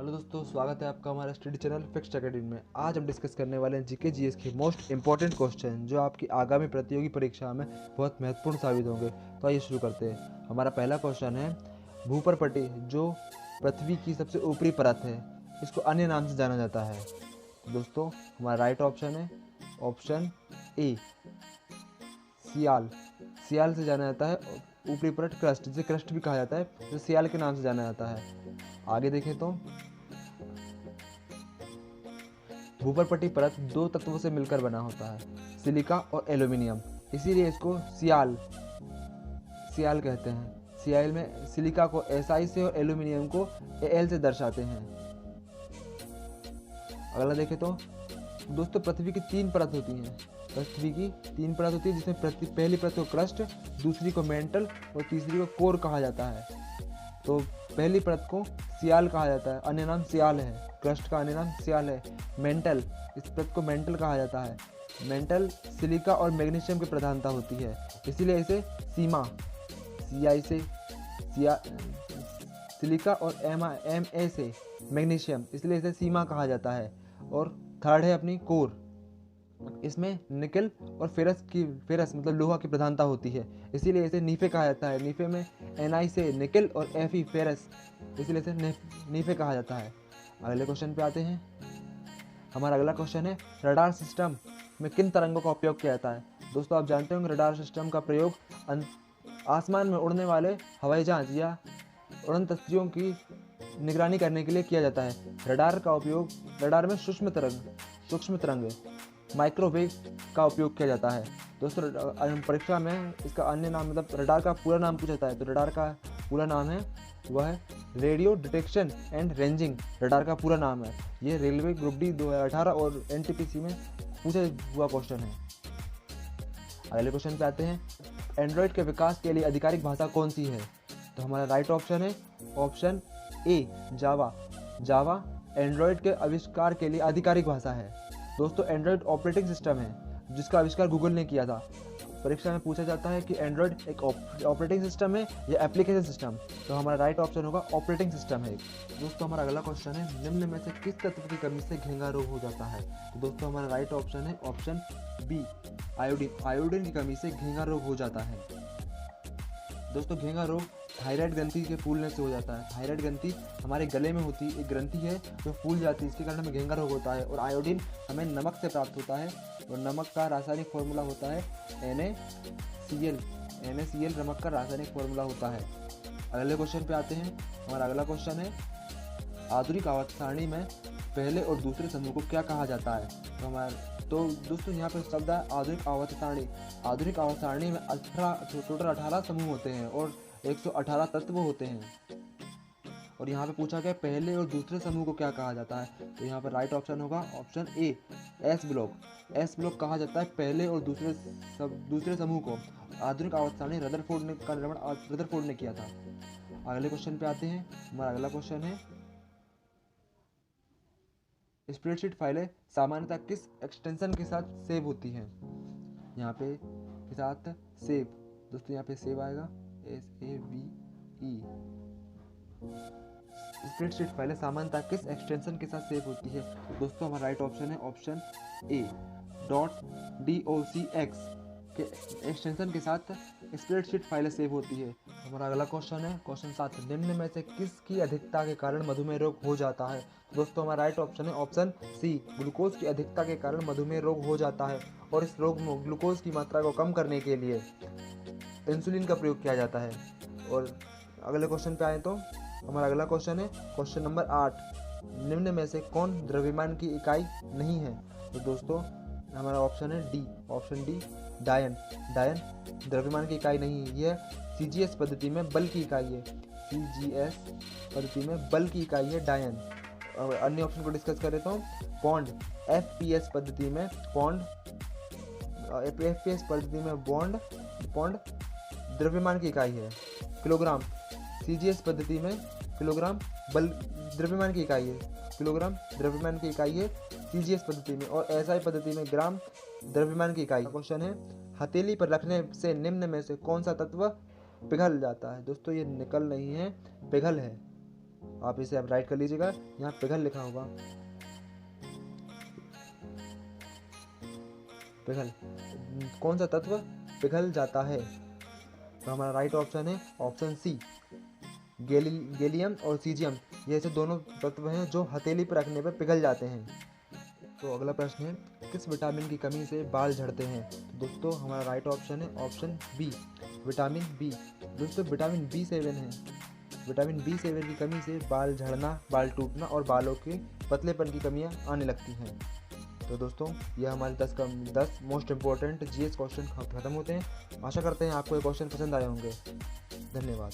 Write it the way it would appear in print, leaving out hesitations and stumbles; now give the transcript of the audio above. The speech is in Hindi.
हेलो दोस्तों, स्वागत है आपका हमारे स्टडी चैनल फिक्स्ड एकेडमी में। आज हम डिस्कस करने वाले हैं जीके जीएस के मोस्ट इंपॉर्टेंट क्वेश्चन जो आपकी आगामी प्रतियोगी परीक्षा में बहुत महत्वपूर्ण साबित होंगे। तो आइए शुरू करते हैं। हमारा पहला क्वेश्चन है, भूपर्पटी जो पृथ्वी की सबसे ऊपरी परत है, इसको अन्य नाम से जाना जाता है। दोस्तों हमारा राइट ऑप्शन है ऑप्शन ए, सियाल। सियाल से जाना जाता है ऊपरी परत, क्रस्ट, जिसे क्रस्ट भी कहा जाता है, जो सियाल के नाम से जाना जाता है। आगे देखें तो भूपर्पटी परत दो तत्वों से मिलकर बना होता है, सिलिका और एल्यूमिनियम, इसीलिए इसको सियाल कहते हैं। सियाल में सिलिका को Si से और एल्यूमिनियम को Al से दर्शाते हैं। अगला देखें तो दोस्तों पृथ्वी की तीन परत होती हैं। पृथ्वी की तीन परत होती है, जिसमें पहली परत को क्रस्ट, दूसरी को मेंटल और तीसरी को कोर कहा जाता है। तो पहली परत को सियाल कहा जाता है, अन्य नाम सियाल है। क्रस्ट का अन्य नाम सियाल है। मेंटल, इस परत को मेंटल कहा जाता है। मेंटल सिलिका और मैग्नीशियम की प्रधानता होती है, इसीलिए इसे सीमा, Ci से सिलिका और Ma से मैग्नीशियम, इसलिए इसे सीमा कहा जाता है। और थर्ड है अपनी कोर, इसमें निकल और फेरस मतलब लोहा की प्रधानता होती है, इसीलिए इसे नीफे कहा जाता है। नीफे में Na से निकल और Fe फेरस, इसलिए इसे नीफे कहा जाता है। अगले क्वेश्चन पे आते हैं। हमारा अगला क्वेश्चन है, रडार सिस्टम में किन तरंगों का उपयोग किया जाता है। दोस्तों आप जानते होंगे रडार सिस्टम का प्रयोग आसमान में उड़ने वाले हवाई जहाज या उड़न तस्तियों की निगरानी करने के लिए किया जाता है। रडार में सूक्ष्म तरंग माइक्रोवेव का उपयोग किया जाता है। दोस्तों परीक्षा में इसका अन्य नाम मतलब रडार का पूरा नाम पूछा जाता है, तो रडार का पूरा नाम है वह है radio detection and ranging. Radar का पूरा नाम है। ये रेलवे ग्रुप डी 2018 और NTPC में पूछा हुआ क्वेश्चन है। अगले क्वेश्चन पे आते हैं, एंड्रॉयड के विकास के लिए आधिकारिक भाषा कौन सी है। तो हमारा राइट ऑप्शन है option A, Java. Java Android के आविष्कार के लिए आधिकारिक भाषा है। दोस्तों एंड्रॉयड ऑपरेटिंग सिस्टम है जिसका आविष्कार गूगल ने किया था। परीक्षा में पूछा जाता है कि एंड्रॉयड एक ऑपरेटिंग सिस्टम है या एप्लीकेशन सिस्टम, तो हमारा राइट ऑप्शन होगा ऑपरेटिंग सिस्टम है। दोस्तों हमारा अगला क्वेश्चन है, निम्न में से किस तत्व की कमी से घेंगा रोग हो जाता है। तो दोस्तों हमारा राइट ऑप्शन है ऑप्शन बी, आयोडीन। आयोडीन की कमी से घेंगा रोग हो जाता है। दोस्तों घेंगा रोग थायराइड ग्रंथि के फूलने से हो जाता है। थायराइड ग्रंथि हमारे गले में होती है, एक ग्रंथि है जो फूल जाती है, इसके कारण हमें घेंगा रोग होता है। और आयोडीन हमें नमक से प्राप्त होता है और नमक का रासायनिक फॉर्मूला होता है NaCl। नमक का रासायनिक फॉर्मूला होता है। अगले क्वेश्चन पे आते हैं। हमारा अगला क्वेश्चन है, आधुनिक आवर्त सारणी में पहले और दूसरे समूह को क्या कहा जाता है। तो दोस्तों यहाँ पर शब्द है आधुनिक आवर्त सारणी। आधुनिक आवर्त सारणी में टोटल 18 समूह होते हैं और 118 तत्व होते हैं। और यहाँ पे पूछा गया पहले और दूसरे समूह को क्या कहा जाता है। तो यहाँ पर राइट ऑप्शन होगा ऑप्शन ए, एस ब्लॉक कहा जाता है पहले और दूसरे समूह को। आधुनिक आवर्त सारणी रदरफोर्ड ने किया था। अगले क्वेश्चन पे आते हैं। हमारा अगला क्वेश्चन है, स्प्रेडशीट फाइलें सामान्यतः किस एक्सटेंशन के साथ सेव होती हैं। यहाँ पे के साथ सेव, दोस्तों यहाँ पे सेव आएगा SAVE। स्प्रेडशीट फाइलें सामान्यतः किस एक्सटेंशन के साथ सेव होती है। तो दोस्तों हमारा राइट ऑप्शन है ऑप्शन ए, .docx के एक्सटेंशन के साथ स्प्रेडशीट फाइलें सेव होती है। हमारा अगला क्वेश्चन है क्वेश्चन 7, निम्न में से किसकी अधिकता के कारण मधुमेह रोग हो जाता है। दोस्तों हमारा राइट ऑप्शन है ऑप्शन सी, ग्लूकोज की अधिकता के कारण मधुमेह रोग हो जाता है। और इस रोग में ग्लूकोज की मात्रा को कम करने के लिए इंसुलिन का प्रयोग किया जाता है। और अगले क्वेश्चन पे आए तो हमारा अगला क्वेश्चन है क्वेश्चन नंबर 8, निम्न में से कौन द्रव्यमान की इकाई नहीं है। तो दोस्तों हमारा ऑप्शन है डी, डायन द्रव्यमान की इकाई नहीं है। यह CGS पद्धति में बल की इकाई है। CGS पद्धति में बल की इकाई है डायन। और अन्य ऑप्शन को डिस्कस करें तो पौंड, FPS पद्धति में पौंड द्रव्यमान की इकाई है। किलोग्राम, CGS पद्धति में किलोग्राम बल द्रव्यमान की इकाई है। किलोग्राम द्रव्यमान की इकाई है CGS पद्धति में। और SI पद्धति में ग्राम द्रव्यमान की इकाई। क्वेश्चन है, हथेली पर रखने से निम्न में से कौन सा तत्व पिघल जाता है। दोस्तों ये निकल नहीं है, पिघल है। आप इसे आप राइट कर लीजिएगा। यहाँ पिघल लिखा होगा, पिघल, कौन सा तत्व पिघल जाता है? तो हमारा राइट ऑप्शन है ऑप्शन सी, गैलियम और सीजियम। ये ऐसे दोनों तत्व हैं जो हथेली पर रखने पर पिघल जाते हैं। तो अगला प्रश्न है, किस विटामिन की कमी से बाल झड़ते हैं? तो दोस्तों हमारा राइट ऑप्शन है ऑप्शन बी, विटामिन बी। दोस्तों विटामिन B7 है, विटामिन B7 की कमी से बाल झड़ना, बाल टूटना और बालों के पतलेपन की कमियां आने लगती हैं। तो दोस्तों ये हमारे 10 मोस्ट इंपॉर्टेंट GS क्वेश्चन खत्म होते हैं। आशा करते हैं आपको ये क्वेश्चन पसंद आए होंगे। धन्यवाद।